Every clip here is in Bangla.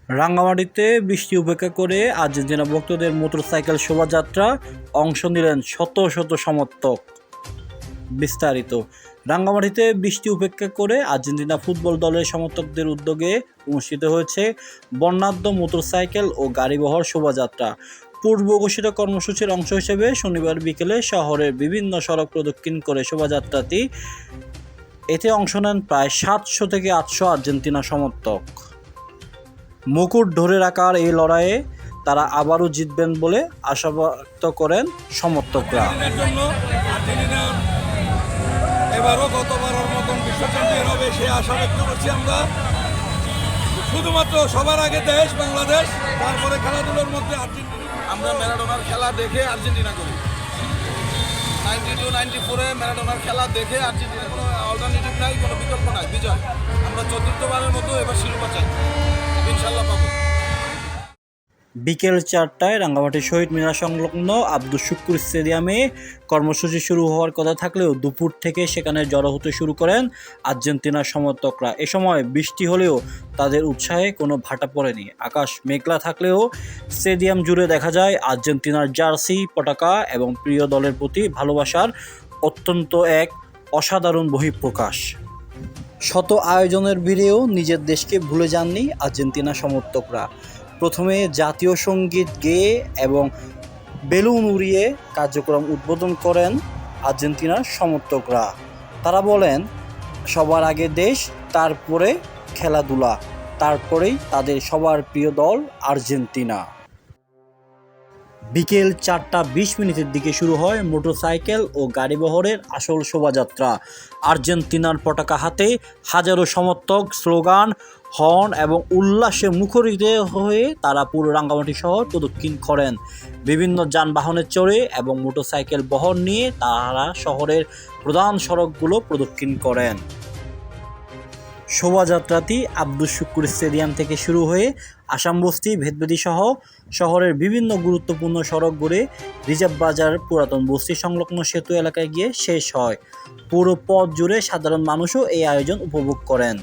রাঙ্গামাটিতে বৃষ্টি উপেক্ষা করে আর্জেন্টিনা ভক্তদের মোটরসাইকেল শোভাযাত্রা অংশ নিলেন শত শত সমর্থক। বিস্তারিত। রাঙ্গামাটিতে বৃষ্টি উপেক্ষা করে আর্জেন্টিনা ফুটবল দলের সমর্থকদের উদ্যোগে অনুষ্ঠিত হয়েছে বর্ণাঢ্য মোটরসাইকেল ও গাড়িবহর শোভাযাত্রা। পূর্ব ঘোষিত কর্মসূচির অংশ হিসেবে শনিবার বিকেলে শহরের বিভিন্ন সড়ক প্রদক্ষিণ করে শোভাযাত্রাটি এতে অংশ নেন প্রায় 700 থেকে 800 আর্জেন্টিনা সমর্থক। মুকুট ধরে রাখার এই লড়াইয়ে তারা আবারও জিতবেন বলে আশা ব্যক্ত করেন সমর্থকরা। এবারও গতবারের মতন বিশ্ব চ্যাম্পিয়ন হবে সে আশা ব্যক্ত করছি আমরা। শুধুমাত্র সবার আগে দেশ বাংলাদেশ, তারপরে খেলাধুলার মধ্যে আর্জেন্টিনা। আমরা ম্যারাডোনার খেলা দেখে আর্জেন্টিনা করি। 92-94 ম্যারাডোনার খেলা দেখে আর্জেন্টিনা, কোনো অল্টারনেটিভ নাই, কোনো বিকল্প নাই, বিজয়। আমরা চতুর্থবারের মতো এবার শিরোপা চাই, ইনশাল্লাহ পাবো। বিকেল 4টায় রাঙ্গামাটি শহীদ মিনার সংলগ্ন আব্দুস শুকুর স্টেডিয়ামে কর্মসূচি শুরু হওয়ার কথা থাকলেও দুপুর থেকে সেখানে জড়ো হতে শুরু করেন আর্জেন্টিনার সমর্থকরা। এ সময় বৃষ্টি হলেও তাদের উৎসাহে কোনো ভাটা পড়েনি। আকাশ মেঘলা থাকলেও স্টেডিয়াম জুড়ে দেখা যায় আর্জেন্টিনার জার্সি, পতাকা এবং প্রিয় দলের প্রতি ভালোবাসার অত্যন্ত এক অসাধারণ বহিঃপ্রকাশ। শত আয়োজনের ভিড়েও নিজের দেশকে ভুলে যাননি আর্জেন্টিনা সমর্থকরা। প্রথমে জাতীয় সঙ্গীত গেয়ে এবং বেলুন উড়িয়ে কার্যক্রম উদ্বোধন করেন আর্জেন্টিনার সমর্থকরা। তারা বলেন, সবার আগে দেশ, তারপরে খেলাধুলা, তারপরেই তাদের সবার প্রিয় দল আর্জেন্টিনা। বিকেল 4:20 দিকে শুরু হয় মোটরসাইকেল ও গাড়িবহরের আসল শোভাযাত্রা। আর্জেন্টিনার পতাকা হাতে হাজারো সমর্থক স্লোগান, হর্ন এবং উল্লাসে মুখরিত হয়ে তারা পুরো রাঙ্গামাটি শহর প্রদক্ষিণ করেন। বিভিন্ন যানবাহনে চড়ে এবং মোটরসাইকেল বহর নিয়ে তারা শহরের প্রধান সড়কগুলো প্রদক্ষিণ করেন। শোভাযাত্রাটি আব্দুস শুকুর স্টেডিয়াম থেকে শুরু হয়ে আসামবস্তি, ভেদবেদি সহ শহরের বিভিন্ন গুরুত্বপূর্ণ সড়ক ঘুরে রিজার্ভ বাজার, পুরাতন বস্তি সংলগ্ন সেতু এলাকায় গিয়ে শেষ হয়। পুরো পথ জুড়ে সাধারণ মানুষও এই আয়োজন উপভোগ করেন।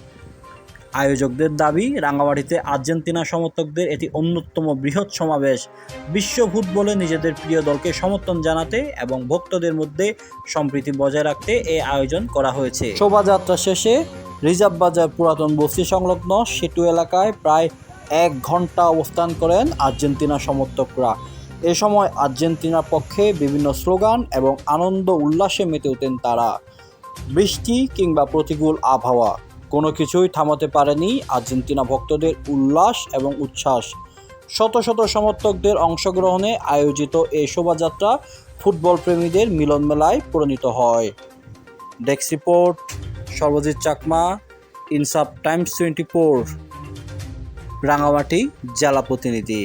আয়োজকদের দাবি, রাঙ্গামাটিতে আর্জেন্টিনা সমর্থকদের এটি অন্যতম বৃহৎ সমাবেশ। বিশ্ব ফুটবলে নিজেদের প্রিয় দলকে সমর্থন জানাতে এবং ভক্তদের মধ্যে সম্প্রীতি বজায় রাখতে এই আয়োজন করা হয়েছে। শোভাযাত্রা শেষে রিজার্ভ বাজার, পুরাতন বস্তি সংলগ্ন সেতু এলাকায় প্রায় 1 ঘন্টা অবস্থান করেন আর্জেন্টিনা সমর্থকরা। এ সময় আর্জেন্টিনার পক্ষে বিভিন্ন স্লোগান এবং আনন্দ উল্লাসে মেতে ওঠেন তারা। বৃষ্টি কিংবা প্রতিকূল আবহাওয়া কোনো কিছুই থামাতে পারেনি আর্জেন্টিনা ভক্তদের উল্লাস এবং উচ্ছ্বাস। শত শত সমর্থকদের অংশগ্রহণে আয়োজিত এই শোভাযাত্রা ফুটবল প্রেমীদের মিলনমেলায় পরিণত হয়। ডেস্ক রিপোর্ট, সর্বজিৎ চাকমা, ইনসাফ টাইমস 24, রাঙ্গামাটি জেলা প্রতিনিধি।